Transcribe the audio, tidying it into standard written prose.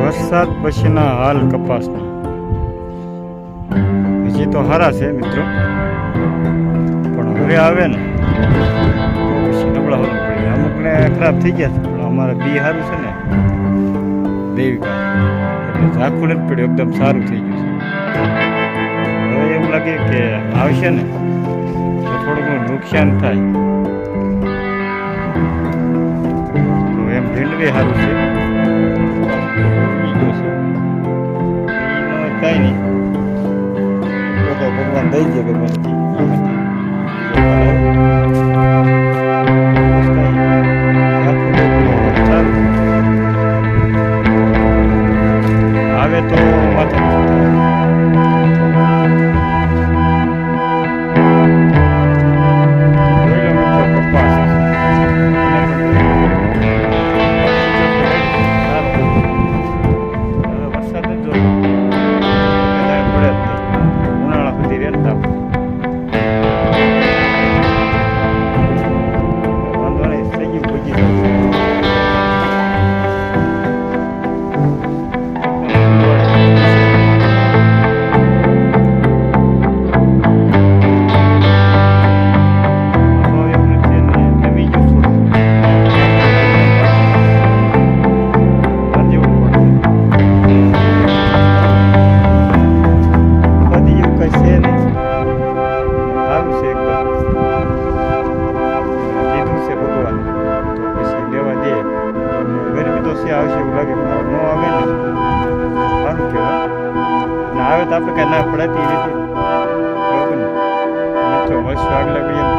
વરસાદ પછીના હાલ કપાસના હજી તો સારા છે મિત્રો, પણ હવે આવે ને તો પછી નબળા હોવું પડે. અમુકને ખરાબ થઈ ગયા છે, પણ અમારે બી સારું છે ને દેવિકા, એટલે ઝાખું નથી પડ્યું, એકદમ સારું થઈ ગયું છે. હવે એવું લાગે કે આવશે ને તો થોડું ઘણું નુકસાન થાય, તો એમ ભીંડવે સારું છે. કાંઈ નહીં, તો ભગવાન દઈ દે ગમે આવે તો માથે આવશે એવું લાગે, ન આવે ને સારું કહેવાય, ને આવે તો આપણે કાંઈ ના પડાતી નથી. બરાબર ને મિત્રો, મળશું આગલા વિડીયો.